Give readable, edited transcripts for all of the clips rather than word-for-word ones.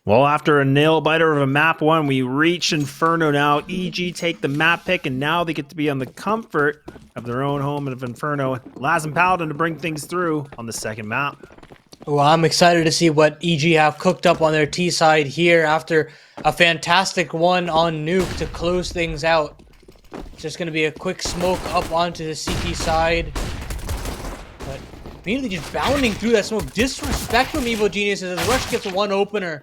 Well, after a nail biter of a map one, we reach Inferno now. EG take the map pick, and now they get to be on the comfort of their own home of Inferno. Laz and Paladin to bring things through on the second map. Well, I'm excited to see what EG have cooked up on their T side here after a fantastic one on Nuke to close things out. It's just going to be a quick smoke up onto the CT side. But immediately just bounding through that smoke. Disrespect from Evil Genius as Rush gets one opener.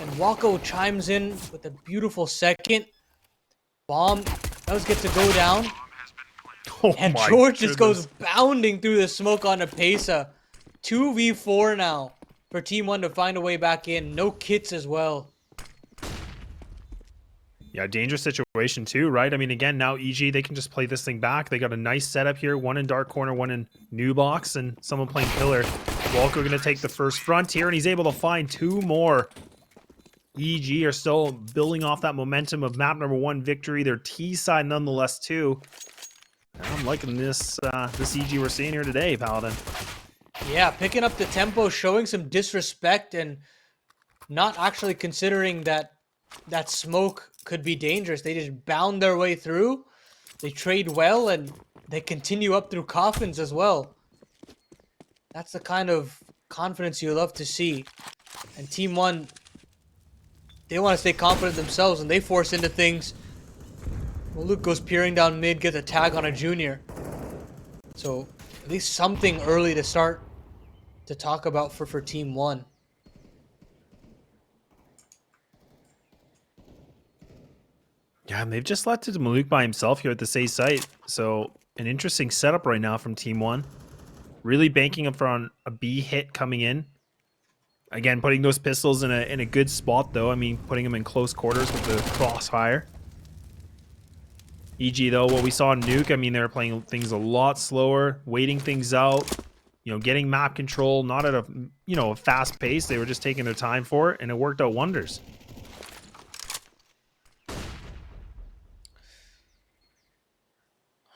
And Walco chimes in with a beautiful second. Bomb does get to go down. Oh, and George just goes bounding through the smoke on a Pesa. 2v4 now for TeamOne to find a way back in. No kits as well. Yeah, dangerous situation too, right? I mean, again, now EG, they can just play this thing back. They got a nice setup here. One in dark corner, one in new box, and someone playing pillar. Walco going to take the first front here, and he's able to find two more. EG are still building off that momentum of map number one victory. Their T side nonetheless too. I'm liking this this EG we're seeing here today, Paladin. Yeah, picking up the tempo, showing some disrespect, and not actually considering that that smoke could be dangerous. They just bound their way through. They trade well, and they continue up through coffins as well. That's the kind of confidence you love to see. And TeamOne, they want to stay confident themselves, and they force into things. Well, Luke goes peering down mid, gets a tag on a junior. So at least something early to start to talk about for TeamOne. Yeah, and they've just left it to Malik by himself here at the A site. So an interesting setup right now from TeamOne. Really banking up on a B hit coming in. Again, putting those pistols in a good spot though. I mean, putting them in close quarters with the crossfire. EG though, what we saw in Nuke, I mean, they were playing things a lot slower, waiting things out. You know, getting map control, not at a, you know, a fast pace. They were just taking their time for it, and it worked out wonders.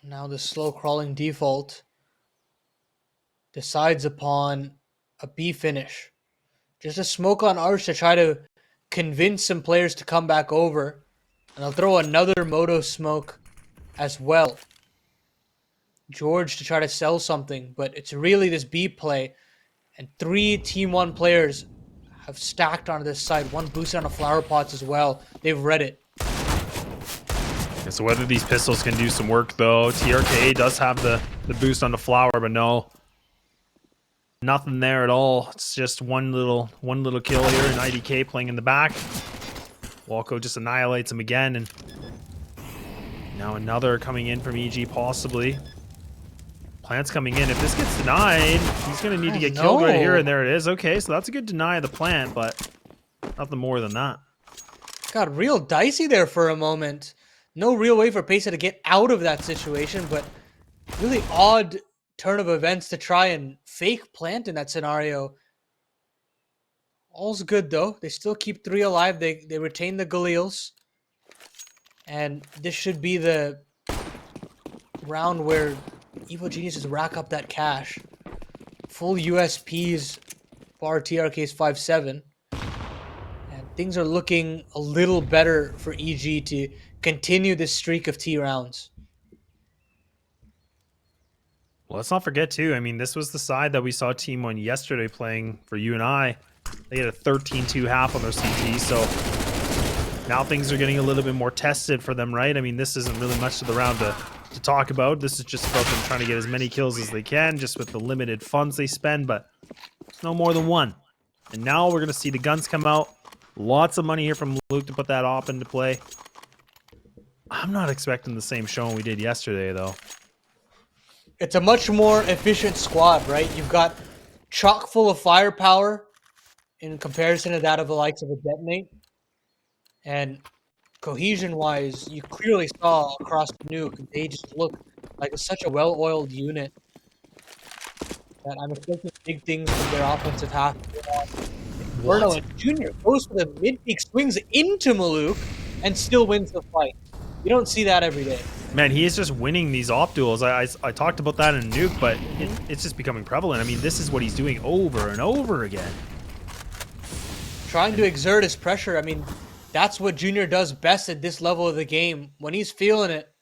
Now the slow crawling default decides upon a B finish. Just a smoke on Arsh to try to convince some players to come back over. And I'll throw another Moto smoke as well. George to try to sell something, but it's really this B play. And 3 TeamOne players have stacked onto this side. One boosted on the flower pots as well. They've read it. Yeah, so whether these pistols can do some work though, TRK does have the boost on the flower, but no. Nothing there at all. It's just one little kill here, and IDK playing in the back. Walco just annihilates him again, and now another coming in from EG possibly. Plant's coming in. If this gets denied, he's going to need to get killed right here, and there it is. Okay, so that's a good deny of the plant, but nothing more than that. Got real dicey there for a moment. No real way for Pesa to get out of that situation, but really odd turn of events to try and fake plant in that scenario. All's good though. They still keep 3 alive. They retain the Galils. And this should be the round where Evil Geniuses rack up that cash. Full USPs bar TRK's 5-7. And things are looking a little better for EG to continue this streak of T rounds. Well, let's not forget too, I mean, this was the side that we saw TeamOne yesterday playing for you and I. They had a 13-2 half on their CT, so now things are getting a little bit more tested for them, right? I mean, this isn't really much of the round to talk about. This is just about them trying to get as many kills as they can, just with the limited funds they spend, but it's no more than one. And now we're going to see the guns come out. Lots of money here from Luke to put that op into play. I'm not expecting the same showing we did yesterday, though. It's a much more efficient squad, right? You've got chock full of firepower in comparison to that of the likes of a Detonate. And cohesion-wise, you clearly saw across the Nuke, they just look like such a well-oiled unit that I'm expecting big things from their offensive half. Inferno and Junior goes for the mid-peak, swings into Maluk, and still wins the fight. You don't see that every day. Man, he is just winning these op duels. I talked about that in Nuke, but it's just becoming prevalent. I mean, this is what he's doing over and over again. trying to exert his pressure. I mean, that's what Junior does best at this level of the game. When he's feeling it,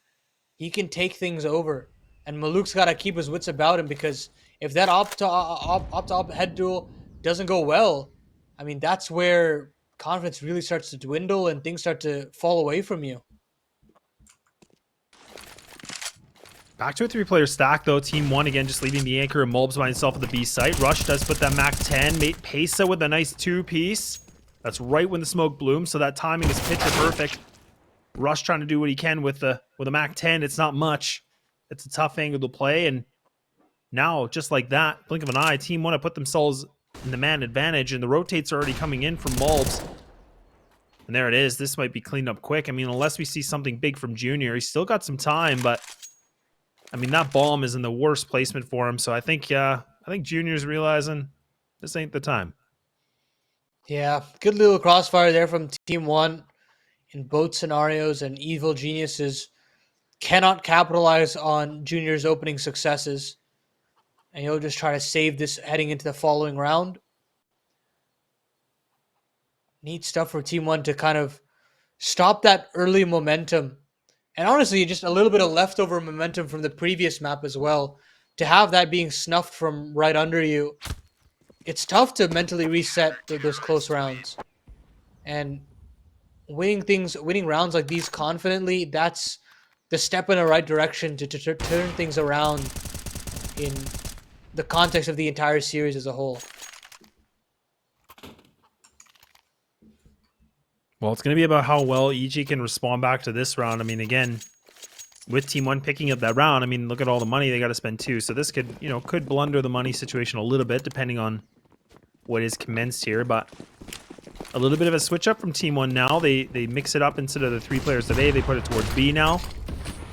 he can take things over. And Maluk's got to keep his wits about him, because if that op-to-op head duel doesn't go well, I mean, that's where confidence really starts to dwindle and things start to fall away from you. Back to a 3-player stack, though. TeamOne, again, just leaving the anchor and Mulbs by himself at the B site. Rush does put that Mac 10. Mate Pesa with a nice 2-piece. That's right when the smoke blooms, so that timing is picture perfect. Rush trying to do what he can with a Mac 10. It's not much. It's a tough angle to play, and now, just like that, blink of an eye, TeamOne have put themselves in the man advantage, and the rotates are already coming in from Mulbs. And there it is. This might be cleaned up quick. I mean, unless we see something big from Junior, he's still got some time, but I mean, that bomb is in the worst placement for him, so I think Junior's realizing this ain't the time. Yeah, good little crossfire there from TeamOne in both scenarios, and Evil Geniuses cannot capitalize on Junior's opening successes, and he'll just try to save this heading into the following round. Neat stuff for TeamOne to kind of stop that early momentum, and honestly, just a little bit of leftover momentum from the previous map as well. To have that being snuffed from right under you, it's tough to mentally reset those close rounds. And winning rounds like these confidently, that's the step in the right direction to turn things around in the context of the entire series as a whole. Well, it's going to be about how well EG can respond back to this round. I mean, again, with TeamOne picking up that round, I mean, look at all the money they got to spend too. So this could blunder the money situation a little bit, depending on what is commenced here. But a little bit of a switch up from TeamOne now. They mix it up instead of the 3 players today. They put it towards B now.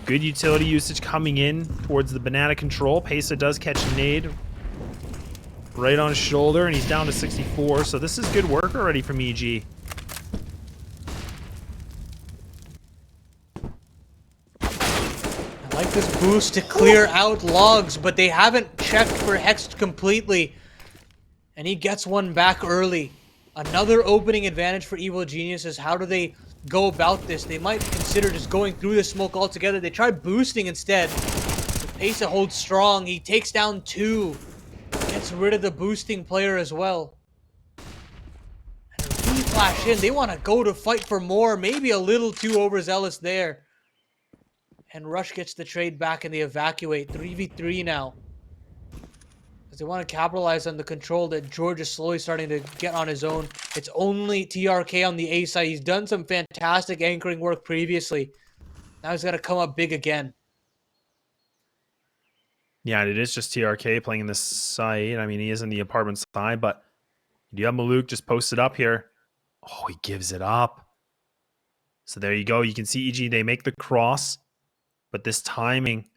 Good utility usage coming in towards the banana control. Pesa does catch a nade right on his shoulder, and he's down to 64. So this is good work already from EG. I like this boost to clear out logs, but they haven't checked for Hexed completely. And he gets one back early. Another opening advantage for Evil Geniuses. How do they go about this? They might consider just going through the smoke altogether. They try boosting instead. Pesa holds strong. He takes down 2. Gets rid of the boosting player as well. And a re-flash in. They want to go to fight for more. Maybe a little too overzealous there. And Rush gets the trade back and they evacuate. 3v3 now. Because they want to capitalize on the control that George is slowly starting to get on his own. It's only TRK on the A side. He's done some fantastic anchoring work previously. Now he's got to come up big again. Yeah, it is just TRK playing in this side. I mean, he is in the apartment side, but you have Maluk just posted up here. Oh, he gives it up. So there you go. You can see EG, they make the cross, but this timing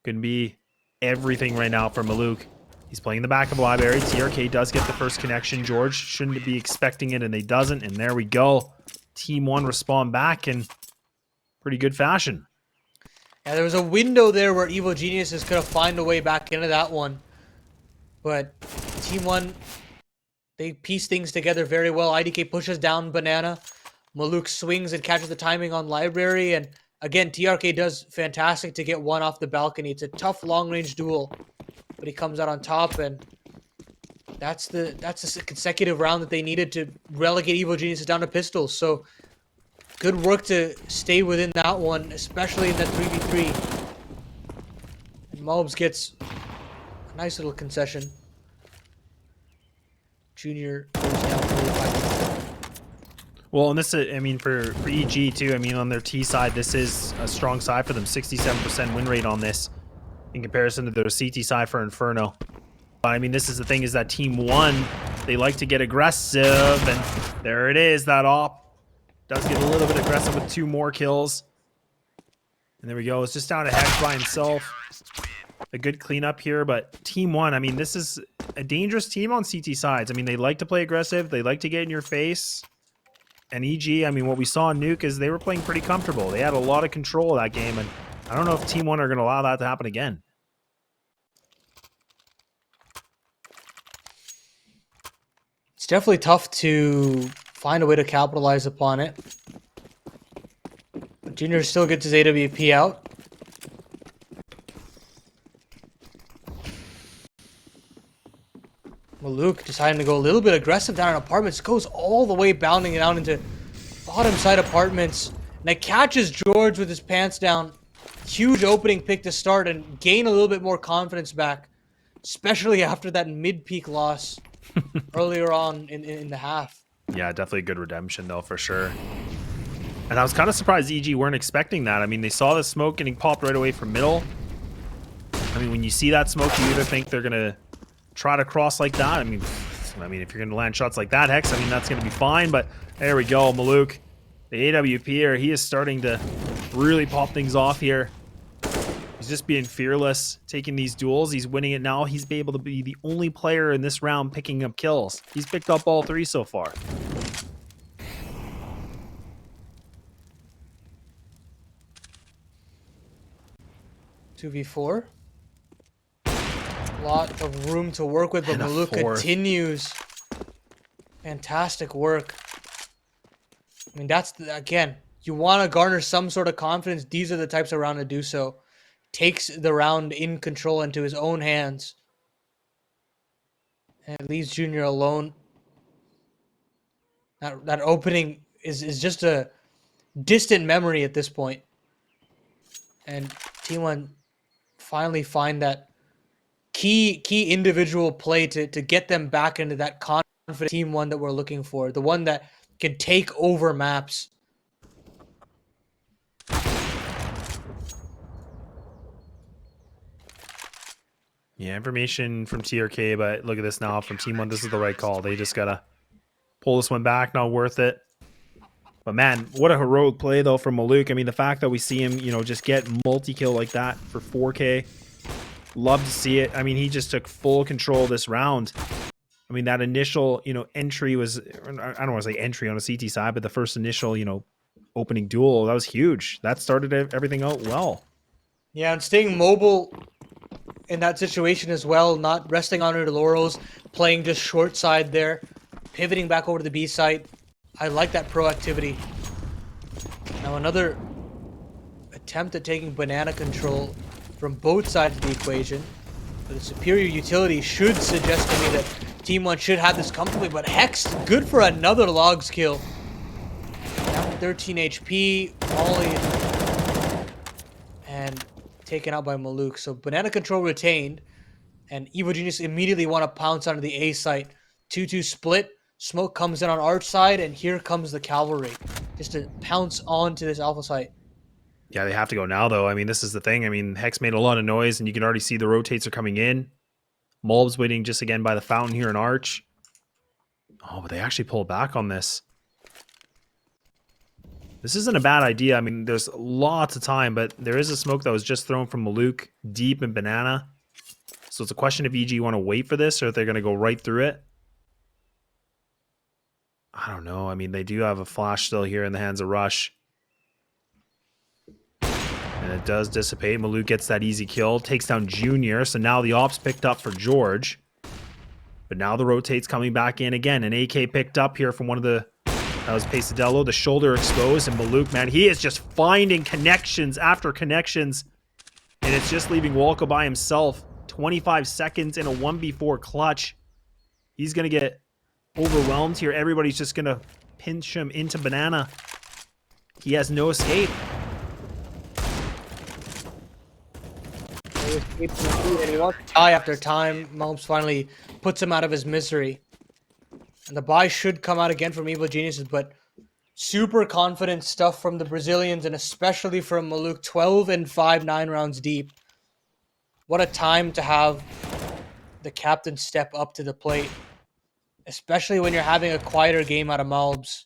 can be everything right now for Maluk. He's playing the back of library. TRK does get the first connection. George shouldn't be expecting it, and they doesn't. And there we go. TeamOne respond back in pretty good fashion. Yeah, there was a window there where Evil Geniuses could have found a way back into that one. But TeamOne, they piece things together very well. IDK pushes down Banana. Maluk swings and catches the timing on Library. And again, TRK does fantastic to get one off the balcony. It's a tough long-range duel. But he comes out on top, and that's the consecutive round that they needed to relegate Evil Geniuses down to pistols. So good work to stay within that one, especially in that 3v3. And Mulbs gets a nice little concession. Junior goes down 45. Well, and this, I mean, for EG too, I mean, on their T side, this is a strong side for them. 67% win rate on this in comparison to their CT side for Inferno. But I mean, this is the thing, is that TeamOne, they like to get aggressive, and there it is. That op does get a little bit aggressive with 2 more kills. And there we go. It's just down to Hex by himself. A good cleanup here, but TeamOne, I mean, this is a dangerous team on CT sides. I mean, they like to play aggressive. They like to get in your face. And EG, I mean, what we saw in Nuke is they were playing pretty comfortable. They had a lot of control of that game, and I don't know if TeamOne are going to allow that to happen again. It's definitely tough to find a way to capitalize upon it. But Junior still gets his AWP out. Maluk deciding to go a little bit aggressive down in apartments. Goes all the way bounding it out into bottom side apartments. And it catches George with his pants down. Huge opening pick to start and gain a little bit more confidence back. Especially after that mid-peak loss earlier on in the half. Yeah, definitely a good redemption though, for sure. And I was kind of surprised EG weren't expecting that. I mean, they saw the smoke getting popped right away from middle. I mean, when you see that smoke, you either think they're going to try to cross like that. I mean, if you're going to land shots like that, Hex, I mean, that's going to be fine. But there we go, Maluk. The AWP here, he is starting to really pop things off here. He's just being fearless, taking these duels. He's winning it now. He's able to be the only player in this round picking up kills. He's picked up all 3 so far. Two v 4. Lot of room to work with, but Maluk continues. Fantastic work. I mean, that's, again, you want to garner some sort of confidence. These are the types of round to do so. Takes the round in control into his own hands. And leaves Junior alone. That opening is just a distant memory at this point. And TeamOne finally find that key individual play to get them back into that confident TeamOne that we're looking for. The one that can take over maps. Yeah, information from TRK, but look at this now from TeamOne. This is the right call. They just got to pull this one back. Not worth it. But man, what a heroic play though from Maluk. I mean, the fact that we see him, you know, just get multi-kill like that for 4K. Love to see it. I mean, he just took full control of this round. I mean, that initial, you know, entry was, I don't want to say entry on a CT side, but the first initial, you know, opening duel, that was huge. That started everything out well. Yeah, and staying mobile in that situation as well, not resting on her laurels, playing just short side there, pivoting back over to the B side. I like that proactivity. Now another attempt at taking banana control from both sides of the equation. But the superior utility should suggest to me that TeamOne should have this comfortably, but Hex, good for another logs kill. Down to 13 HP, Molly, and taken out by Maluk. So banana control retained, and EG.Genius immediately want to pounce onto the A site. 2-2 split, smoke comes in on Arch side, and here comes the cavalry, just to pounce onto this alpha site. Yeah, they have to go now, though. I mean, this is the thing. I mean, Hex made a lot of noise, and you can already see the rotates are coming in. Mulb's waiting just again by the fountain here in Arch. Oh, but they actually pulled back on this. This isn't a bad idea. I mean, there's lots of time, but there is a smoke that was just thrown from Maluk deep in banana. So it's a question if EG want to wait for this or if they're going to go right through it. I don't know. I mean, they do have a flash still here in the hands of Rush. And it does dissipate. Maluk gets that easy kill. Takes down Junior. So now the ops picked up for George. But now the rotate's coming back in again. An AK picked up here from one of the... That was Pesadello. The shoulder exposed. And Maluk, man, he is just finding connections after connections. And it's just leaving Walco by himself. 25 seconds in a 1v4 clutch. He's going to get overwhelmed here. Everybody's just going to pinch him into banana. He has no escape. And he wants to die after time. Mulbs finally puts him out of his misery. And the buy should come out again from Evil Geniuses, but super confident stuff from the Brazilians, and especially from Maluk. 12 and 5, 9 rounds deep. What a time to have the captain step up to the plate, especially when you're having a quieter game out of Mulbs.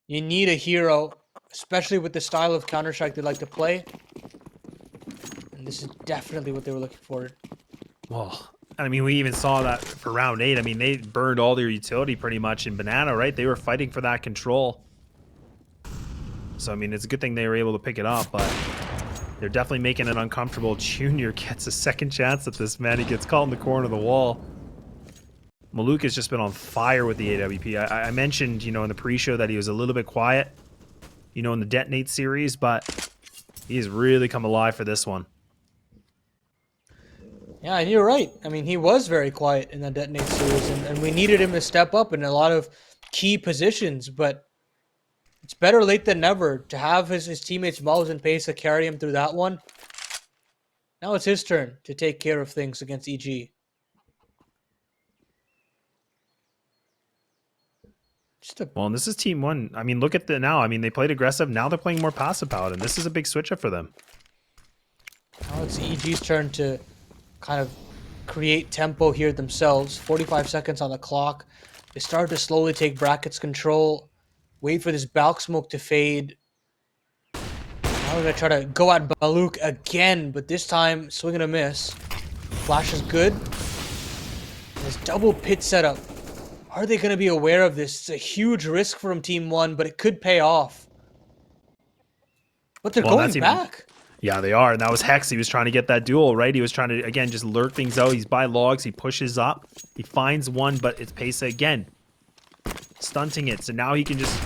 You need a hero, especially with the style of Counter-Strike they like to play. And this is definitely what they were looking for. Well, I mean, we even saw that for round 8. I mean, they burned all their utility pretty much in banana, right? They were fighting for that control. So, I mean, it's a good thing they were able to pick it up, but they're definitely making it uncomfortable. Junior gets a second chance at this, man. He gets caught in the corner of the wall. Maluk has just been on fire with the AWP. I mentioned, you know, in the pre-show that he was a little bit quiet, you know, in the Detonate series, but he's really come alive for this one. Yeah, and you're right. I mean, he was very quiet in the Detonate series, and we needed him to step up in a lot of key positions, but it's better late than never to have his teammates Malbs and Pesa carry him through that one. Now it's his turn to take care of things against EG. Well, and this is TeamOne. I mean, look at the now. I mean, they played aggressive. Now they're playing more passive Paladin. This is a big switch up for them. Now it's EG's turn to kind of create tempo here themselves. 45 seconds on the clock. They start to slowly take brackets control. Wait for this Balk smoke to fade. Now we're going to try to go at Baluk again, but this time swing and a miss. Flash is good. And this double pit setup. Are they going to be aware of this? It's a huge risk from TeamOne, but it could pay off. But they're going back. Yeah, they are. And that was Hex. He was trying to get that duel, right? He was trying to, again, just lurk things out. He's by logs. He pushes up. He finds one, but it's Pesa again. Stunting it. So now he can just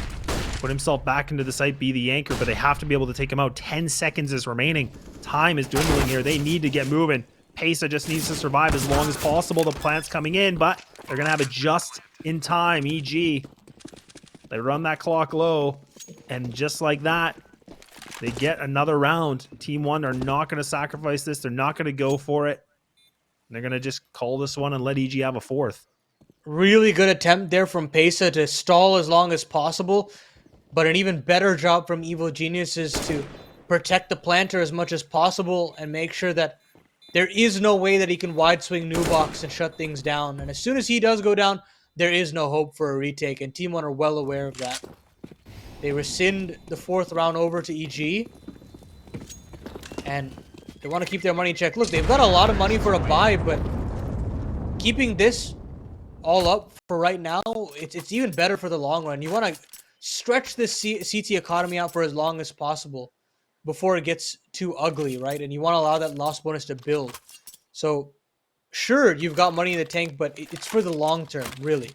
put himself back into the site, be the anchor, but they have to be able to take him out. 10 seconds is remaining. Time is dwindling here. They need to get moving. Pesa just needs to survive as long as possible. The plant's coming in, but they're going to have it just in time. EG. They run that clock low, and just like that, they get another round. TeamOne are not going to sacrifice this. They're not going to go for it. They're going to just call this one and let EG have a fourth. Really good attempt there from Pesa to stall as long as possible. But an even better job from Evil Geniuses to protect the planter as much as possible and make sure that there is no way that he can wide swing Nubox and shut things down. And as soon as he does go down, there is no hope for a retake. And TeamOne are well aware of that. They rescind the fourth round over to EG. And they want to keep their money in check. Look, they've got a lot of money for a buy, but keeping this all up for right now, it's even better for the long run. You want to stretch this CT economy out for as long as possible before it gets too ugly, right? And you want to allow that loss bonus to build. So, sure, you've got money in the tank, but it's for the long term, really.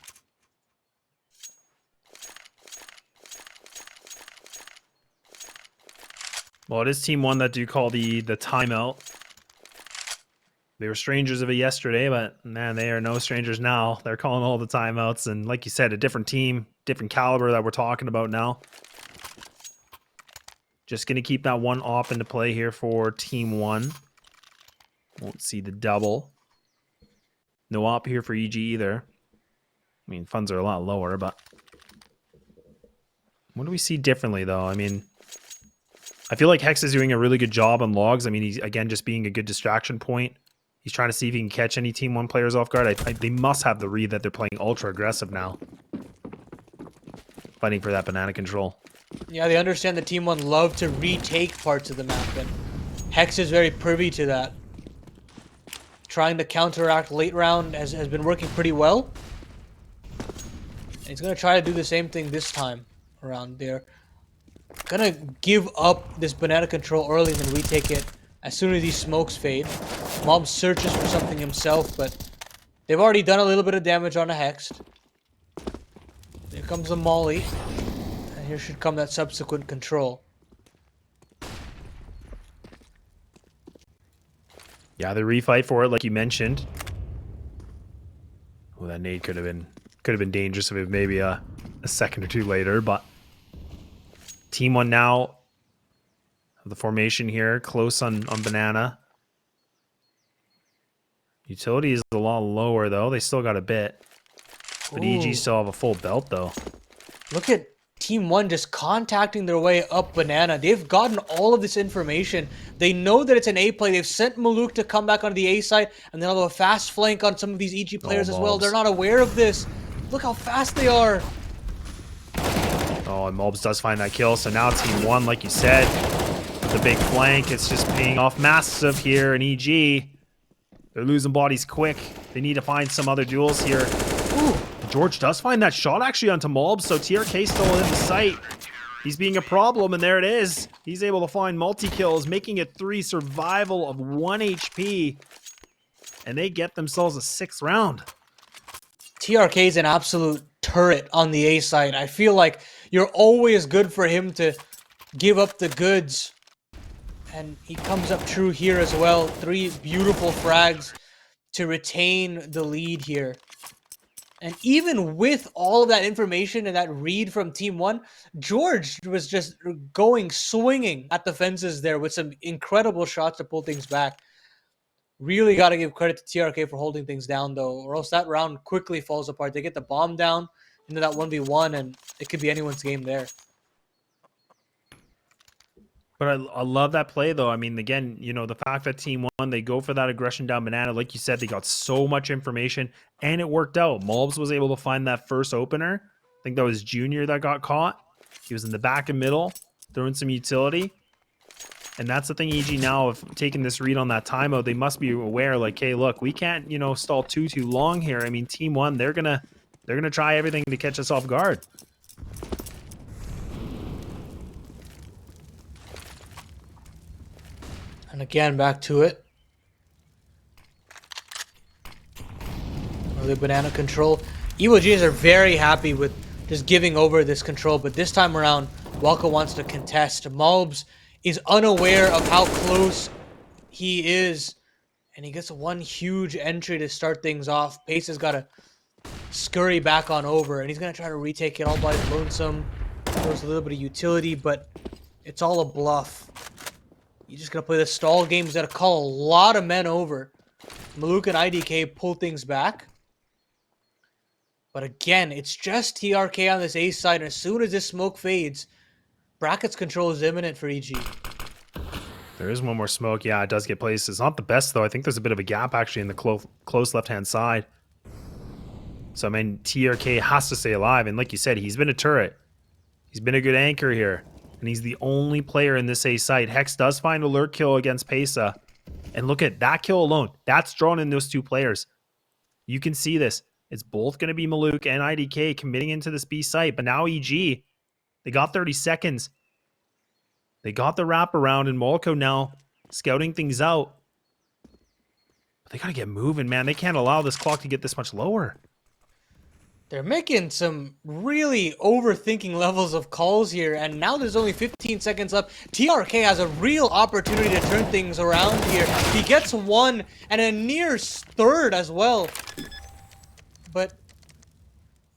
Well, it is TeamOne that do call the timeout. They were strangers of it yesterday, but man, they are no strangers now. They're calling all the timeouts, and like you said, a different team, different caliber that we're talking about now. Just going to keep that one op into play here for TeamOne. Won't see the double. No op here for EG either. I mean, funds are a lot lower, but what do we see differently, though? I mean, I feel like Hex is doing a really good job on logs. I mean, he's, again, just being a good distraction point. He's trying to see if he can catch any TeamOne players off guard. They must have the read that they're playing ultra aggressive now. Fighting for that banana control. Yeah, they understand that TeamOne love to retake parts of the map, and Hex is very privy to that. Trying to counteract late round has been working pretty well. And he's going to try to do the same thing this time around there. Gonna give up this banana control early and then retake it as soon as these smokes fade. Mob searches for something himself, but they've already done a little bit of damage on a Hext. Here comes the molly. And here should come that subsequent control. Yeah, they refight for it like you mentioned. Well, that nade could have been dangerous if it was maybe a second or two later, but TeamOne now the formation here, close on banana. Utility is a lot lower though. They still got a bit. But Ooh. EG still have a full belt though. Look at TeamOne just contacting their way up banana. They've gotten all of this information. They know that it's an A play. They've sent Maluk to come back onto the A side, and they'll have a fast flank on some of these EG players as well. They're not aware of this. Look how fast they are. Oh, and Mulbs does find that kill. So now TeamOne, like you said, the big flank. It's just paying off massive here in EG. They're losing bodies quick. They need to find some other duels here. Ooh, George does find that shot actually onto Mulbs, so TRK still in the sight. He's being a problem, and there it is. He's able to find multi-kills, making it 3 survival of 1 HP. And they get themselves a 6th round. TRK is an absolute turret on the A side. I feel like you're always good for him to give up the goods. And he comes up true here as well. 3 beautiful frags to retain the lead here. And even with all of that information and that read from TeamOne, George was just swinging at the fences there with some incredible shots to pull things back. Really got to give credit to TRK for holding things down, though, or else that round quickly falls apart. They get the bomb down into that 1v1, and it could be anyone's game there. But I love that play, though. I mean, again, you know, the fact that TeamOne, they go for that aggression down banana. Like you said, they got so much information, and it worked out. Mulbs was able to find that first opener. I think that was Junior that got caught. He was in the back and middle, throwing some utility. And that's the thing, EG now, of taking this read on that timeout, they must be aware, like, hey, look, we can't, you know, stall too long here. I mean, TeamOne, they're gonna try everything to catch us off guard. And again, back to it. Early banana control. EG.Gs are very happy with just giving over this control, but this time around, Walco wants to contest. Mulbs is unaware of how close he is, and he gets one huge entry to start things off. Pace has got to scurry back on over, and he's going to try to retake it all by his lonesome. Throws a little bit of utility, but it's all a bluff. He's just going to play the stall game. He's going to call a lot of men over. Maluk and IDK pull things back. But again, it's just TRK on this A side, and as soon as this smoke fades, brackets control is imminent for EG. There is one more smoke. Yeah, it does get placed. It's not the best, though. I think there's a bit of a gap, actually, in the close left-hand side. So, I mean, TRK has to stay alive. And like you said, he's been a turret. He's been a good anchor here. And he's the only player in this A site. Hex does find a lurk kill against Pesa. And look at that kill alone. That's drawn in those 2 players. You can see this. It's both going to be Maluk and IDK committing into this B site. But now EG, they got 30 seconds. They got the wraparound, and Walco now scouting things out. But they got to get moving, man. They can't allow this clock to get this much lower. They're making some really overthinking levels of calls here, and now there's only 15 seconds left. TRK has a real opportunity to turn things around here. He gets 1 and a near third as well. But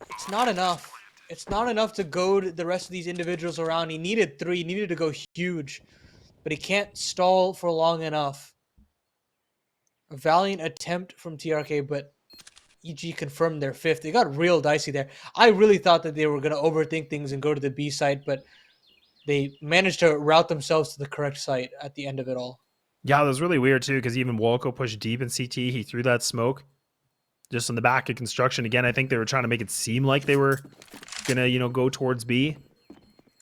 it's not enough. It's not enough to goad the rest of these individuals around. He needed 3. He needed to go huge. But he can't stall for long enough. A valiant attempt from TRK, but EG confirmed their 5th. They got real dicey there. I really thought that they were going to overthink things and go to the B site, but they managed to route themselves to the correct site at the end of it all. Yeah, it was really weird, too, because even Walco pushed deep in CT. He threw that smoke just on the back of construction. Again, I think they were trying to make it seem like they were going to, you know, go towards B.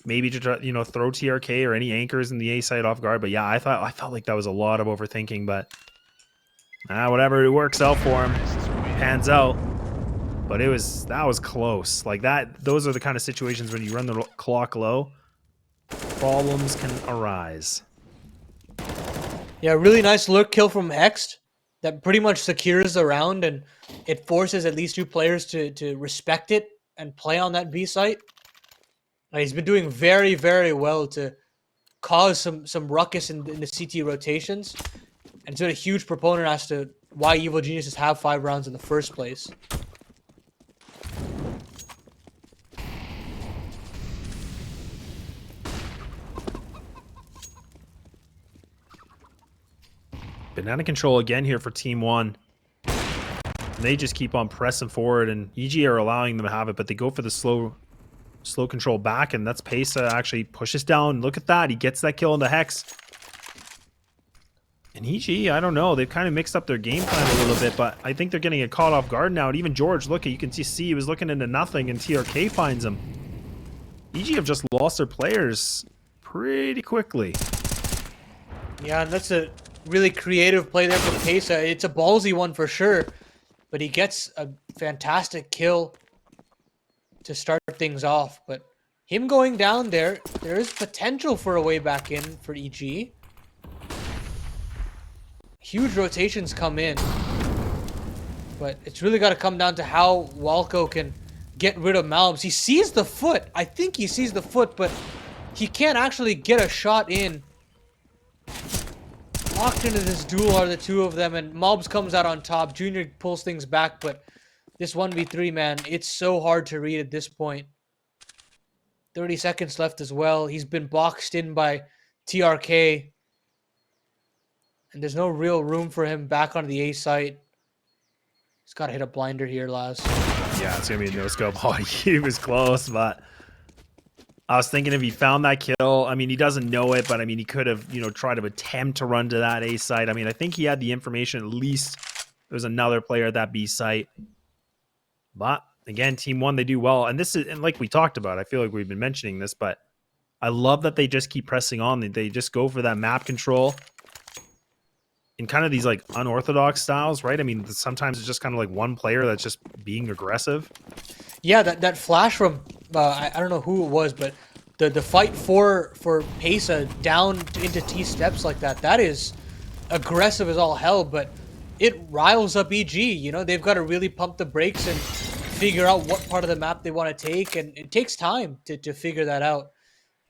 Maybe to try, you know, throw TRK or any anchors in the A site off guard. But yeah, I felt like that was a lot of overthinking, but whatever, it works out for him. Pans out. But that was close. Like that, those are the kind of situations when you run the clock low, problems can arise. Yeah, really nice lurk kill from Hext that pretty much secures the round, and it forces at least 2 players to respect it and play on that B site. He's been doing very, very well to cause some ruckus in the CT rotations. And it's been a huge proponent as to why Evil Geniuses have 5 rounds in the first place. Banana control again here for TeamOne. And they just keep on pressing forward, and EG are allowing them to have it, but they go for the slow control back, and that's Pesa actually pushes down. Look at that. He gets that kill on the Hex. And EG, I don't know. They've kind of mixed up their game plan a little bit, but I think they're getting caught off guard now. And even George, look, you can see he was looking into nothing, and TRK finds him. EG have just lost their players pretty quickly. Yeah, and that's a really creative play there from Pesa. It's a ballsy one for sure, but he gets a fantastic kill to start things off. But him going down there is potential for a way back in for EG. Huge rotations come in. But it's really got to come down to how Walco can get rid of Malbs. He sees the foot. I think he sees the foot, but he can't actually get a shot in. Locked into this duel are the two of them, and Malbs comes out on top. Junior pulls things back, but this 1v3, man, it's so hard to read at this point. 30 seconds left as well. He's been boxed in by TRK. And there's no real room for him back on the A site. He's got to hit a blinder here, Laz. Yeah, it's going to be a no-scope. Oh, he was close, but I was thinking if he found that kill, I mean, he doesn't know it, but I mean, he could have, you know, tried to attempt to run to that A site. I mean, I think he had the information. At least there was another player at that B site. But again, TeamOne, they do well. And this is, and like we talked about, I feel like we've been mentioning this, but I love that they just keep pressing on. They just go for that map control in kind of these like unorthodox styles, right? I mean, sometimes it's just kind of like one player that's just being aggressive. Yeah, that flash from I don't know who it was, but the fight for Pesa down into T steps like that is aggressive as all hell, but it riles up EG. You know, they've got to really pump the brakes and figure out what part of the map they want to take, and it takes time to figure that out.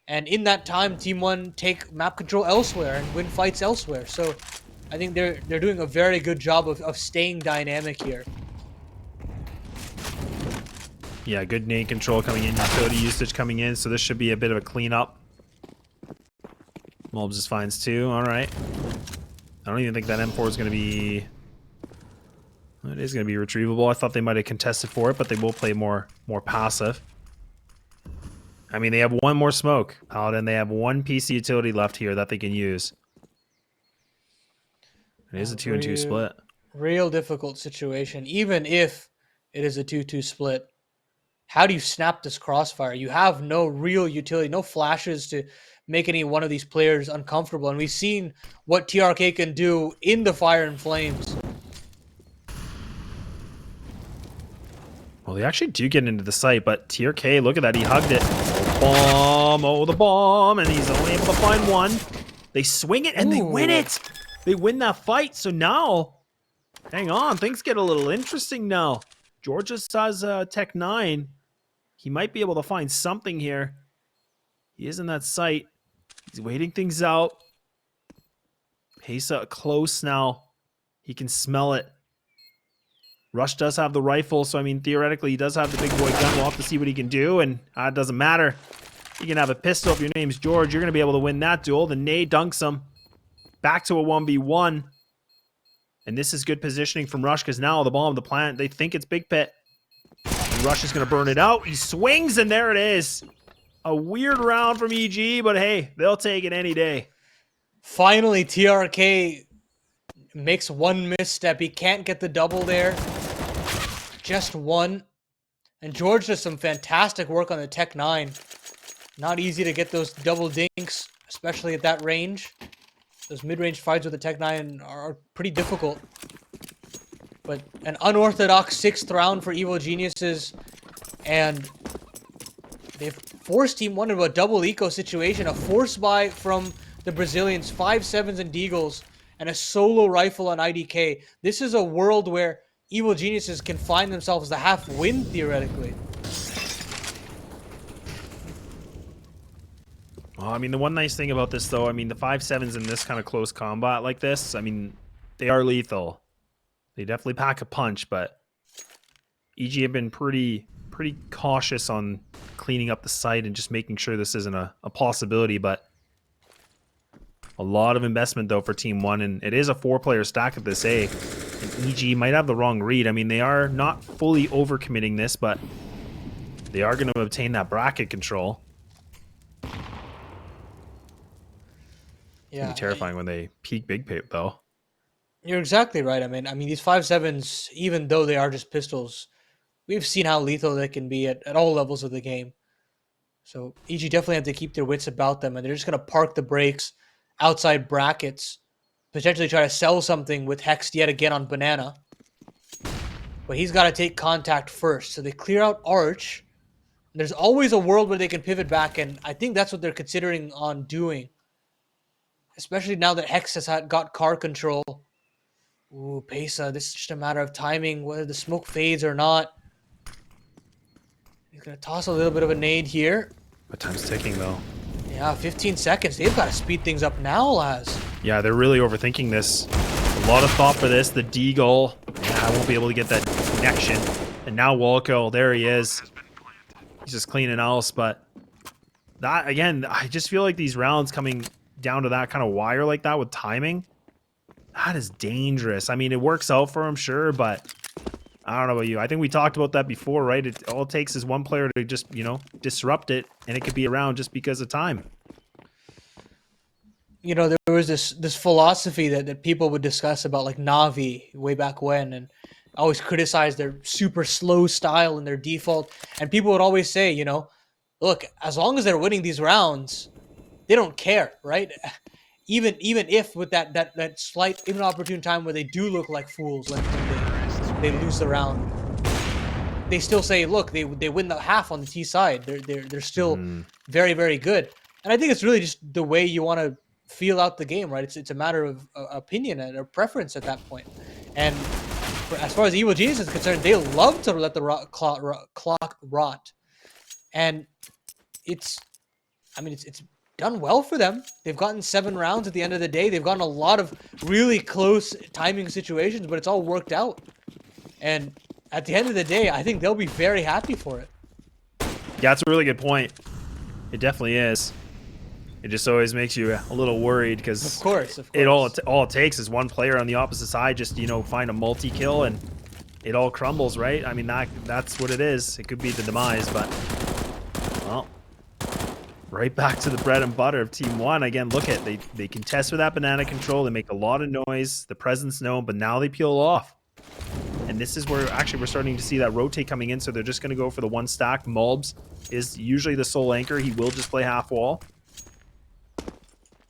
And in that time, TeamOne take map control elsewhere and win fights elsewhere. So I think they're doing a very good job of staying dynamic here. Yeah, good nade control coming in, utility usage coming in, so this should be a bit of a cleanup. Mulbs just finds two, alright. I don't even think that M4 is going to be... It is going to be retrievable. I thought they might have contested for it, but they will play more passive. I mean, they have one more smoke, Paladin. They have one PC utility left here that they can use. It is a 2-2 split. Real difficult situation, even if it is a 2-2 split. How do you snap this crossfire? You have no real utility, no flashes to make any one of these players uncomfortable. And we've seen what TRK can do in the Fire and Flames. Well, they actually do get into the site, but TRK, look at that. He hugged it. Bomb. Oh, the bomb. And he's only able to find one. They swing it and they win it. They win that fight. So now, hang on. Things get a little interesting now. George just has Tech 9. He might be able to find something here. He is in that site. He's waiting things out. Pesa close now. He can smell it. Rush does have the rifle, so I mean, theoretically, he does have the big boy gun. We'll have to see what he can do, and it doesn't matter. You can have a pistol if your name's George. You're going to be able to win that duel. The nade dunks him. Back to a 1v1. And this is good positioning from Rush, because now the bomb, the plant, they think it's Big Pit. And Rush is going to burn it out. He swings, and there it is. A weird round from EG, but hey, they'll take it any day. Finally, TRK makes one misstep. He can't get the double there. Just one. And George does some fantastic work on the Tech 9. Not easy to get those double dinks, especially at that range. Those mid-range fights with the Tech 9 are pretty difficult. But an unorthodox 6th round for Evil Geniuses. And they've forced TeamOne into a double eco situation. A force buy from the Brazilians. 5.7s and Deagles. And a solo rifle on IDK. This is a world where Evil Geniuses can find themselves the half win, theoretically. Well, I mean, the one nice thing about this, though, I mean, the 5.7s in this kind of close combat like this, I mean, they are lethal. They definitely pack a punch, but EG have been pretty cautious on cleaning up the site and just making sure this isn't a possibility, but a lot of investment, though, for TeamOne, and it is a 4-player stack at this A. And EG might have the wrong read. I mean, they are not fully overcommitting this, but they are going to obtain that bracket control. Yeah, It'd be terrifying when they peak Big Pit, though. You're exactly right. I mean, these 5.7s, even though they are just pistols, we've seen how lethal they can be at all levels of the game. So EG definitely have to keep their wits about them, and they're just going to park the brakes outside brackets, potentially try to sell something with Hexed yet again on Banana. But he's got to take contact first. So they clear out Arch. There's always a world where they can pivot back, and I think that's what they're considering on doing. Especially now that Hex has got car control. Ooh, Pesa, this is just a matter of timing, whether the smoke fades or not. He's going to toss a little bit of a nade here. But time's ticking, though. Yeah, 15 seconds. They've got to speed things up now, Laz. Yeah, they're really overthinking this. A lot of thought for this. The Deagle. Yeah, I won't be able to get that connection. And now Walco, there he is. He's just cleaning else, but that, again, I just feel like these rounds coming down to that kind of wire like that with timing, that is dangerous. I mean, it works out for him, sure, but I don't know about you. I think we talked about that before, right? All it takes is one player to just, you know, disrupt it, and it could be around just because of time. You know, there was this philosophy that people would discuss about like Navi way back when, and always criticize their super slow style and their default. And people would always say, you know, look, as long as they're winning these rounds, they don't care, right? Even if with that slight inopportune time where they do look like fools when they lose the round, they still say, look, they win the half on the T side. They're still very, very good. And I think it's really just the way you want to feel out the game, right? It's a matter of opinion and a preference at that point. And as far as Evil Genius is concerned, they love to let the clock rot. And it's done well for them. They've gotten 7 rounds at the end of the day. They've gotten a lot of really close timing situations, but it's all worked out. And at the end of the day, I think they'll be very happy for it. Yeah, that's a really good point. It definitely is. It just always makes you a little worried because of course. all it takes is one player on the opposite side just, you know, find a multi-kill and it all crumbles, right? I mean, that's what it is. It could be the demise, but well, right back to the bread and butter of TeamOne. Again, look at they contest with that banana control. They make a lot of noise. The presence known, but now they peel off. And this is where actually we're starting to see that rotate coming in. So they're just going to go for the one stack. Mulbs is usually the sole anchor. He will just play half wall.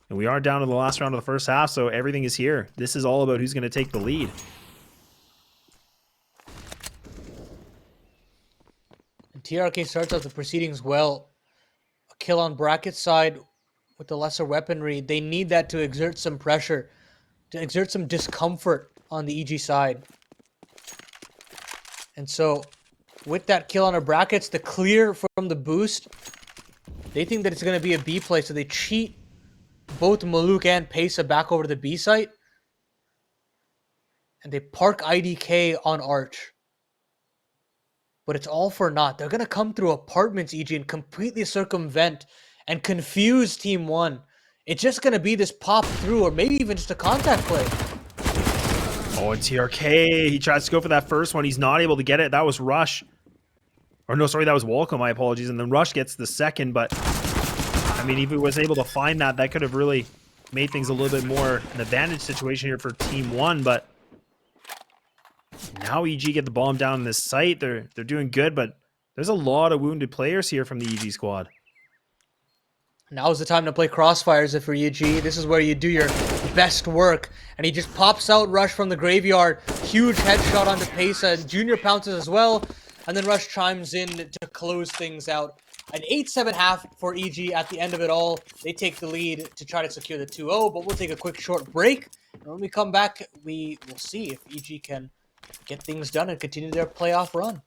And we are down to the last round of the first half, so everything is here. This is all about who's going to take the lead. And TRK starts out the proceedings well. A kill on Bracket's side with the lesser weaponry. They need that to exert some pressure, to exert some discomfort on the EG side. And so with that kill on our Brackets, the clear from the boost, they think that it's going to be a B play, so they cheat both Maluk and Pesa back over to the B site. And they park IDK on Arch. But it's all for naught. They're going to come through apartments, EG, and completely circumvent and confuse TeamOne. It's just going to be this pop through or maybe even just a contact play. Oh, and TRK. He tries to go for that first one. He's not able to get it. That was Rush. Or no, sorry, that was Walco. My apologies. And then Rush gets the second, but I mean, if he was able to find that, that could have really made things a little bit more an advantage situation here for TeamOne. But now EG get the bomb down in this site. They're doing good, but there's a lot of wounded players here from the EG squad. Now's the time to play crossfires for EG. This is where you do your best work. And he just pops out Rush from the graveyard. Huge headshot onto Pesa. And Junior pounces as well. And then Rush chimes in to close things out. An 8-7 half for EG at the end of it all. They take the lead to try to secure the 2-0, but we'll take a quick short break. And when we come back, we will see if EG can get things done and continue their playoff run.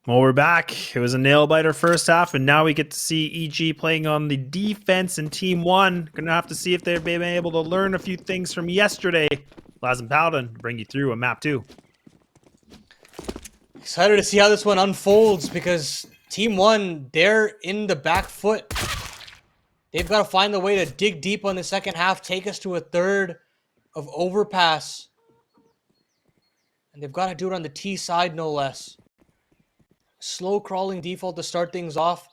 Well, we're back. It was a nail-biter first half, and now we get to see EG playing on the defense in TeamOne. Gonna have to see if they've been able to learn a few things from yesterday. Laz and Paladin bring you through a map 2. Excited to see how this one unfolds because TeamOne, they're in the back foot. They've got to find a way to dig deep on the second half, take us to a third of overpass. And they've got to do it on the T side, no less. Slow crawling default to start things off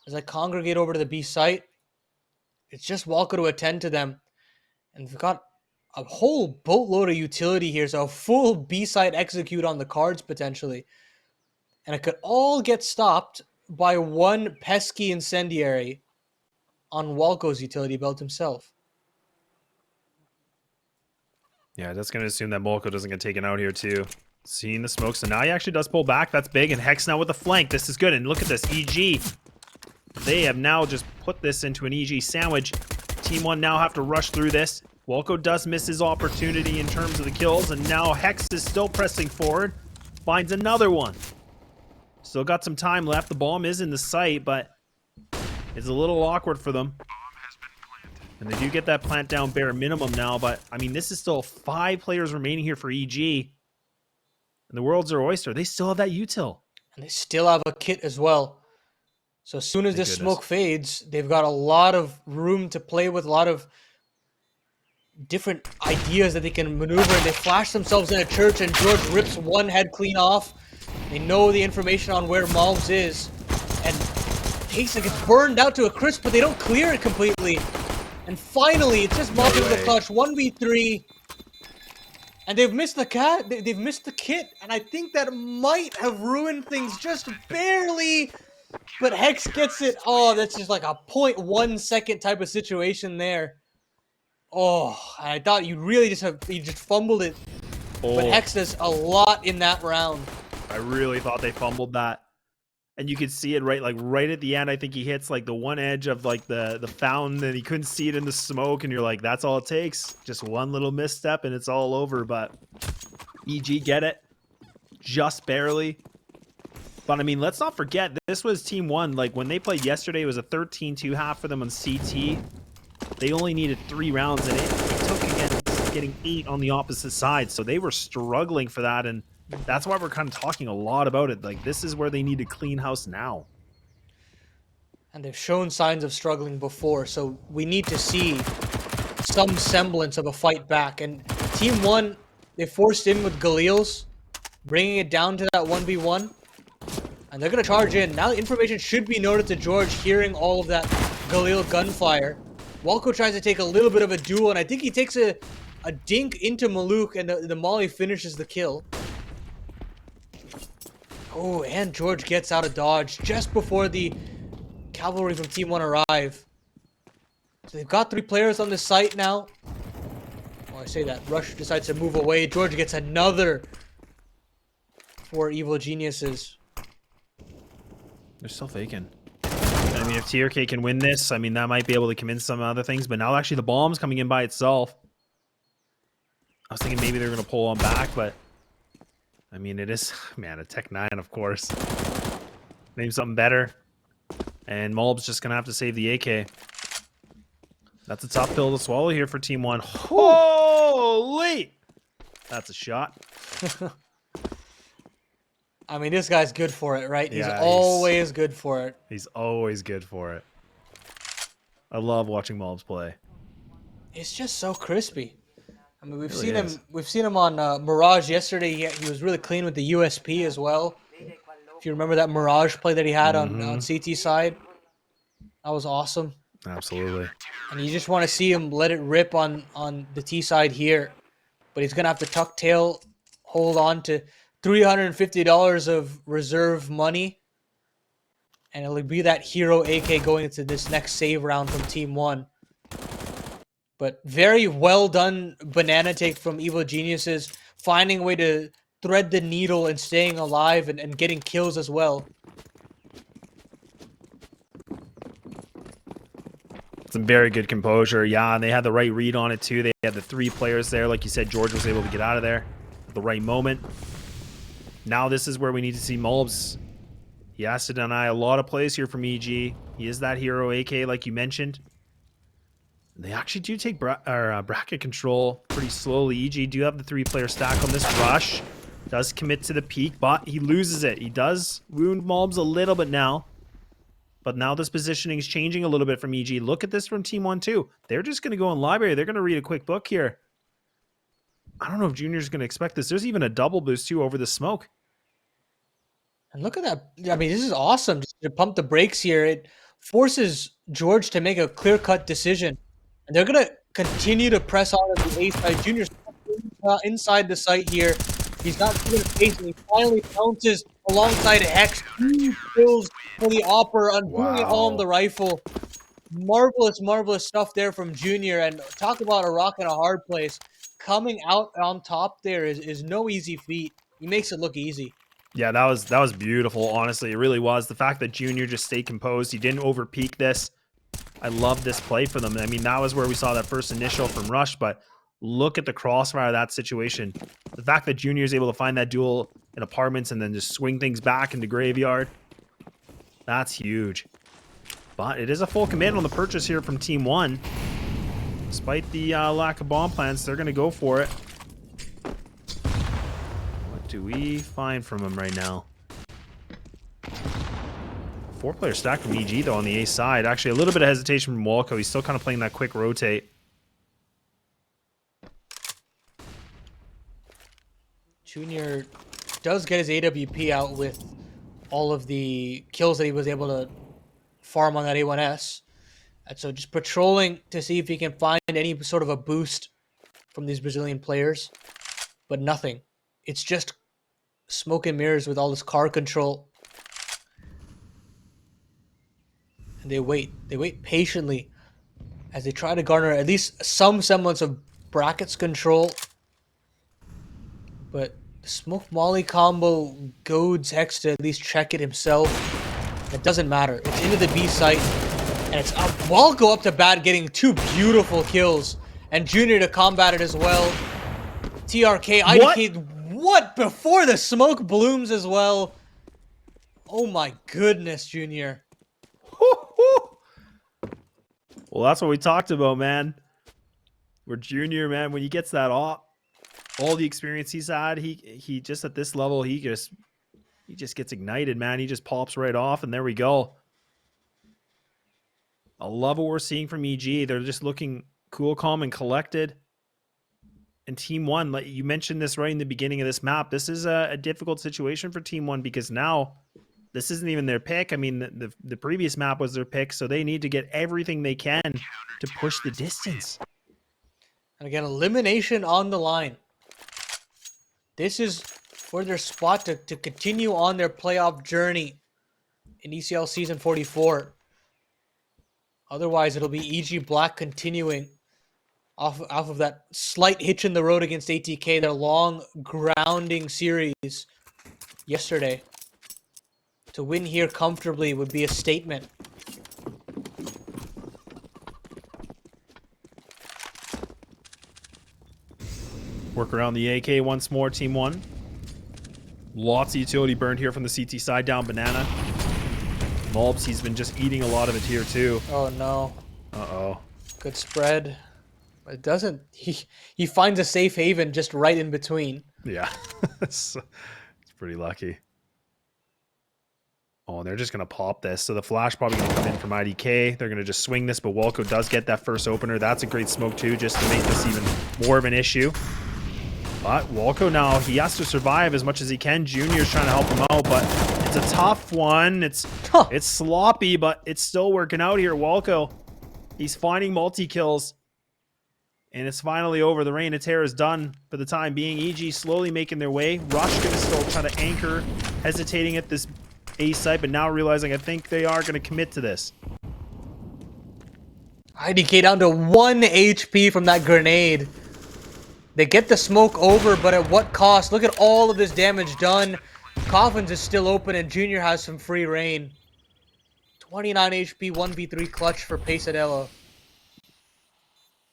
as I congregate over to the B site. It's just Walco to attend to them. And we've got a whole boatload of utility here, so a full B site execute on the cards potentially. And it could all get stopped by one pesky incendiary on Walco's utility belt himself. Yeah, that's going to assume that Molko doesn't get taken out here too. Seeing the smoke, so now he actually does pull back. That's big, and Hex now with the flank. This is good, and look at this, EG. They have now just put this into an EG sandwich. TeamOne now have to rush through this. Walco does miss his opportunity in terms of the kills, and now Hex is still pressing forward. Finds another one. Still got some time left. The bomb is in the site, but it's a little awkward for them. And they do get that plant down bare minimum now, but I mean, this is still 5 players remaining here for EG. And the world's their oyster. They still have that util. And they still have a kit as well. So as soon as this smoke fades, they've got a lot of room to play with, a lot of different ideas that they can maneuver. And they flash themselves in a church, and George rips one head clean off. They know the information on where Malves is. And Payson gets burned out to a crisp, but they don't clear it completely. And finally, it's just Malves with the clutch, 1v3. And they've missed the they've missed the kit, and I think that might have ruined things just barely. But Hex gets it. Oh, that's just like a 0.1 second type of situation there. Oh, I thought you really just fumbled it. Oh. But Hex does a lot in that round. I really thought they fumbled that. And you could see it right at the end. I think he hits like the one edge of like the fountain, and he couldn't see it in the smoke, and you're like, that's all it takes. Just one little misstep and it's all over. But EG get it. Just barely. But I mean, let's not forget, this was TeamOne. Like when they played yesterday, it was a 13-2 half for them on CT. They only needed 3 rounds, and it took against getting 8 on the opposite side. So they were struggling for that, and that's why we're kind of talking a lot about it. Like, this is where they need to clean house now. And they've shown signs of struggling before, so we need to see some semblance of a fight back. And TeamOne, they forced in with Galil's, bringing it down to that 1v1. And they're going to charge in. Now information should be noted to George, hearing all of that Galil gunfire. Walco tries to take a little bit of a duel, and I think he takes a dink into Maluk, and the Molly finishes the kill. Oh, and George gets out of dodge just before the cavalry from TeamOne arrive. So they've got 3 players on the site now. Oh, I say that. Rush decides to move away. George gets another 4 evil geniuses. They're still faking. I mean, if TRK can win this, I mean, that might be able to convince some other things. But now actually the bomb's coming in by itself. I was thinking maybe they're going to pull on back, but I mean, it is, man, a Tech 9, of course. Name something better. And Mulb's just going to have to save the AK. That's a tough pill to swallow here for TeamOne. Holy! That's a shot. I mean, this guy's good for it, right? He's always good for it. He's always good for it. I love watching Mulbs play. It's just so crispy. I mean, we've seen him on Mirage yesterday. He was really clean with the USP as well. If you remember that Mirage play that he had on CT side, that was awesome. Absolutely. And you just want to see him let it rip on the T side here. But he's going to have to tuck tail, hold on to $350 of reserve money. And it'll be that hero AK going into this next save round from TeamOne. But very well done banana take from Evil Geniuses, finding a way to thread the needle and staying alive and getting kills as well. Some very good composure. Yeah, and they had the right read on it too. They had the 3 players there. Like you said, George was able to get out of there at the right moment. Now this is where we need to see Mulbs He has to deny a lot of plays here from EG. He is that hero AK, like you mentioned. They actually do take bracket control pretty slowly. EG do have the 3-player stack on this rush. Does commit to the peak, but he loses it. He does wound Mobs a little bit now. But now this positioning is changing a little bit from EG. Look at this from TeamOne too. They're just going to go in library. They're going to read a quick book here. I don't know if Junior's going to expect this. There's even a double boost too over the smoke. And look at that. I mean, this is awesome. Just to pump the brakes here. It forces George to make a clear-cut decision. And they're going to continue to press on at the A side. Junior's inside the site here. He's not giving space, and he finally pounces alongside Hex. 2 kills for the Opera, undoing it home the rifle. Marvelous, marvelous stuff there from Junior. And talk about a rock in a hard place. Coming out on top there is no easy feat. He makes it look easy. Yeah, that was beautiful, honestly. It really was. The fact that Junior just stayed composed. He didn't overpeak this. I love this play for them. I mean, that was where we saw that first initial from Rush, but look at the crossfire of that situation. The fact that Junior is able to find that duel in apartments and then just swing things back into Graveyard, that's huge. But it is a full commit on the purchase here from TeamOne. Despite the lack of bomb plans, they're going to go for it. What do we find from him right now? 4-player stack from EG, though, on the A side. Actually, a little bit of hesitation from EG.Walco. He's still kind of playing that quick rotate. Junior does get his AWP out with all of the kills that he was able to farm on that A1S. And so just patrolling to see if he can find any sort of a boost from these Brazilian players. But nothing. It's just smoke and mirrors with all this car control. And they wait. They wait patiently as they try to garner at least some semblance of brackets control. But the smoke molly combo goads Hex to at least check it himself. It doesn't matter. It's into the B site. And it's up. EG.Walco up to bat, getting 2 beautiful kills. And Junior to combat it as well. TRK, IDK. What? Before the smoke blooms as well. Oh my goodness, Junior. Well, that's what we talked about, man. Where Junior, man, when he gets that off, all the experience he's had, he just at this level, he just gets ignited, man. He just pops right off, and there we go. I love what we're seeing from EG. They're just looking cool, calm, and collected. And TeamOne, like you mentioned this right in the beginning of this map, this is a difficult situation for TeamOne because now this isn't even their pick. I mean, the previous map was their pick, so they need to get everything they can to push the distance. And again, elimination on the line. This is for their spot to continue on their playoff journey in ECL Season 44. Otherwise, it'll be EG Black continuing off of that slight hitch in the road against ATK, their long grounding series yesterday. To win here comfortably would be a statement. Work around the AK once more, TeamOne. Lots of utility burned here from the CT side, down Banana. Mulbs, he's been just eating a lot of it here too. Oh no. Uh-oh. Good spread. But it doesn't. He finds a safe haven just right in between. Yeah. It's pretty lucky. Oh, and they're just going to pop this. So the flash probably going to come in from IDK. They're going to just swing this, but EG.Walco does get that first opener. That's a great smoke too, just to make this even more of an issue. But EG.Walco now, he has to survive as much as he can. Junior's trying to help him out, but it's a tough one. It's sloppy, but it's still working out here. EG.Walco, he's finding multi-kills. And it's finally over. The Reign of Terror is done for the time being. EG slowly making their way. Rush going to still try to anchor, hesitating at this A site, but now realizing I think they are going to commit to this. IDK down to 1 HP from that grenade. They get the smoke over, but at what cost? Look at all of this damage done. Coffins is still open, and Junior has some free reign. 29 HP, 1v3 clutch for Pesadelo.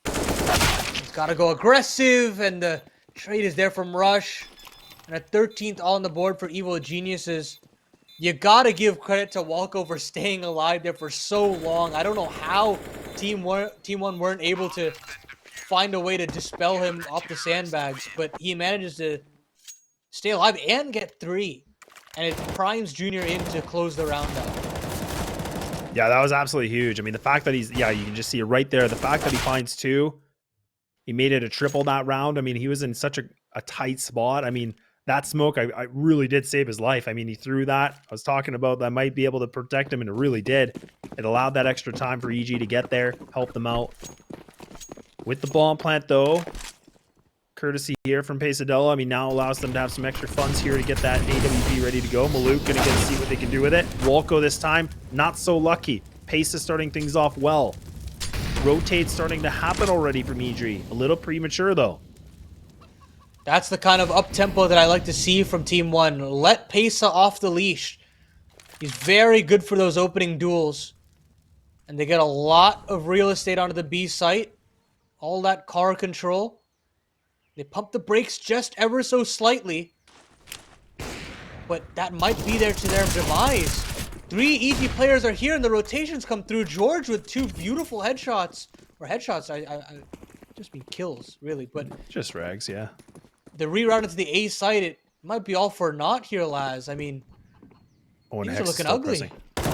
He's got to go aggressive, and the trade is there from Rush. And a 13th all on the board for Evil Geniuses. You gotta give credit to Walco for staying alive there for so long. I don't know how Team One weren't able to find a way to dispel him off the sandbags, but he manages to stay alive and get 3. And it primes Junior in to close the round out. Yeah, that was absolutely huge. I mean, the fact that he's, yeah, you can just see it right there. The fact that he finds 2, he made it a triple that round. I mean, he was in such a tight spot. I mean, that smoke, I really did save his life. I mean, he threw that. I was talking about that might be able to protect him, and it really did. It allowed that extra time for EG to get there, help them out. With the bomb plant, though, courtesy here from Pesadilla, I mean, now allows them to have some extra funds here to get that AWP ready to go. Maluk gonna get to see what they can do with it. Walco this time, not so lucky. Pace is starting things off well. Rotate starting to happen already from EG. A little premature, though. That's the kind of up-tempo that I like to see from Team One. Let Pesa off the leash. He's very good for those opening duels. And they get a lot of real estate onto the B site. All that car control. They pump the brakes just ever so slightly. But that might be there to their demise. 3 EG players are here and the rotations come through. George with 2 beautiful headshots. Or headshots, I just mean kills, really. But just rags, yeah. the reroute into the A site, it might be all for naught here, Laz. I mean, things are looking ugly. Pressing.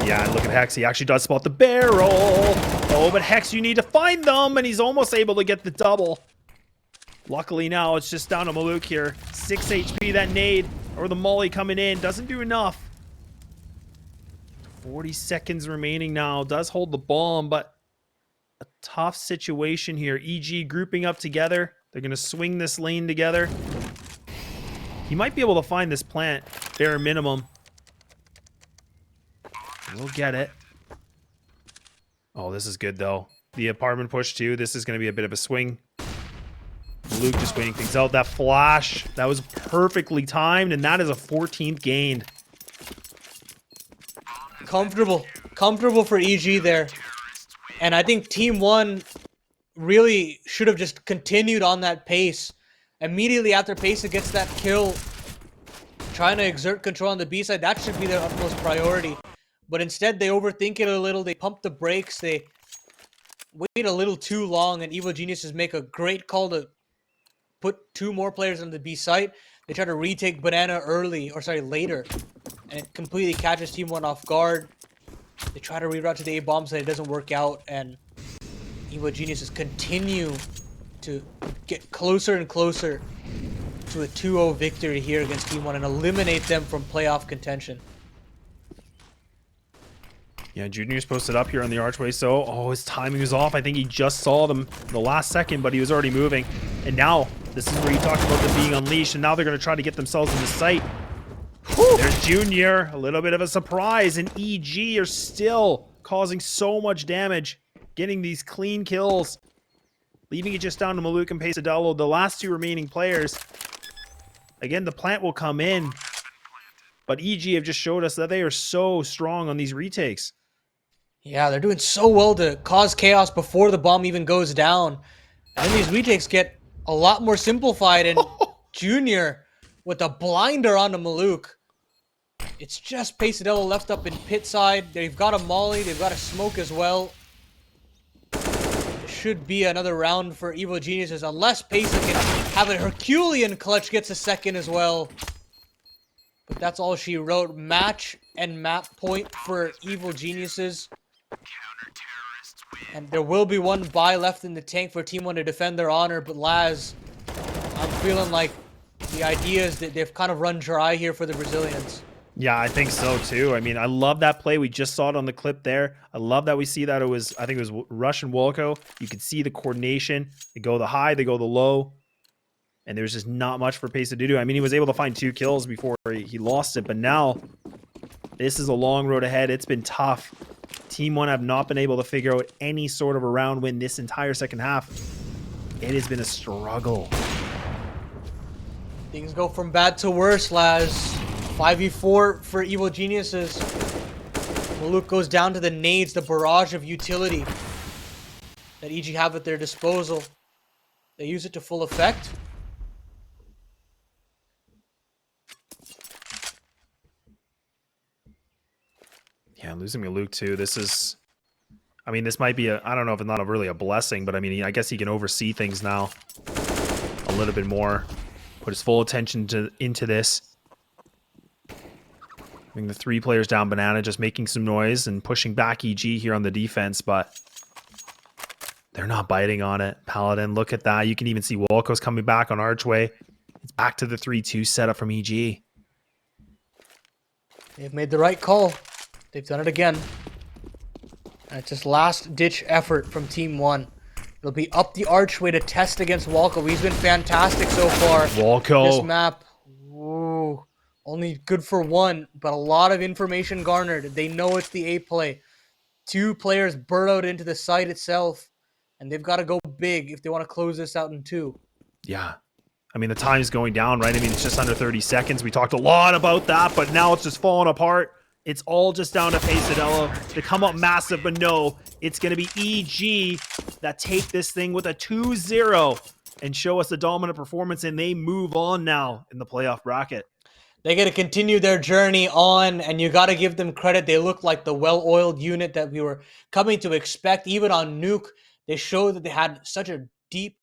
Yeah, and look at Hex. He actually does spot the barrel. Oh, but Hex, you need to find them, and he's almost able to get the double. Luckily now, it's just down to Maluk here. 6 HP, that nade, or the molly coming in, doesn't do enough. 40 seconds remaining now. Does hold the bomb, but a tough situation here. EG grouping up together. They're going to swing this lane together. He might be able to find this plant, bare minimum. We'll get it. Oh, this is good, though. The apartment push, too. This is going to be a bit of a swing. Luke just waiting things out. That flash, that was perfectly timed, and that is a 14th gained. Comfortable for EG there. And I think Team One really should have just continued on that pace. Immediately after Pesa gets that kill, trying to exert control on the B side, that should be their utmost priority. But instead, they overthink it a little. They pump the brakes. They wait a little too long, and Evil Geniuses make a great call to put 2 more players on the B site. They try to retake Banana later, and it completely catches Team One off guard. They try to reroute to the A bomb site. It doesn't work out, and Evil Geniuses continue to get closer and closer to a 2-0 victory here against Team One and eliminate them from playoff contention. Yeah, Junior's posted up here on the archway, so, oh, his timing was off. I think he just saw them in the last second, but he was already moving. And now, this is where you talked about them being unleashed, and now they're going to try to get themselves in the site. Whew. There's Junior, a little bit of a surprise, and EG are still causing so much damage, getting these clean kills, leaving it just down to Maluk and Pesadillo, the last 2 remaining players. Again, the plant will come in, but EG have just showed us that they are so strong on these retakes. Yeah, they're doing so well to cause chaos before the bomb even goes down. And then these retakes get a lot more simplified, and Junior with a blinder onto Maluk. It's just Pesadillo left up in pit side. They've got a molly, they've got a smoke as well. It should be another round for Evil Geniuses, unless Pesa can have a Herculean clutch, gets a second as well. But that's all she wrote. Match and map point for Evil Geniuses. And there will be 1 buy left in the tank for Team One to defend their honor. But Laz, I'm feeling like the idea is that they've kind of run dry here for the Brazilians. Yeah, I think so too. I mean, I love that play. We just saw it on the clip there. I love that we see that it was, I think it was Rush and Walco. You could see the coordination. They go the high, they go the low. And there's just not much for Pesa to do. I mean, he was able to find 2 kills before he lost it. But now, this is a long road ahead. It's been tough. Team One have not been able to figure out any sort of a round win this entire second half. It has been a struggle. Things go from bad to worse, Laz. 5v4 for Evil Geniuses. Maluk goes down to the nades, the barrage of utility that EG have at their disposal. They use it to full effect. Man, losing Luke too. This is, I mean, this might be I don't know if it's not really a blessing, but I mean, I guess he can oversee things now a little bit more. Put his full attention into this. I mean, the 3 players down Banana just making some noise and pushing back EG here on the defense, but they're not biting on it. Paladin, look at that. You can even see Walco's coming back on Archway. It's back to the 3-2 setup from EG. They've made the right call. They've done it again. And it's just last-ditch effort from TeamOne. It'll be up the Archway to test against Walco. He's been fantastic so far. Walco. This map, ooh, only good for 1, but a lot of information garnered. They know it's the A play. 2 players burrowed into the site itself, and they've got to go big if they want to close this out in 2. Yeah. I mean, the time's going down, right? I mean, it's just under 30 seconds. We talked a lot about that, but now it's just falling apart. It's all just down to Pesadillo to come up massive, but no, it's going to be EG that take this thing with a 2-0 and show us a dominant performance, and they move on now in the playoff bracket. They got to continue their journey on, and you got to give them credit. They look like the well-oiled unit that we were coming to expect. Even on Nuke, they showed that they had such a deep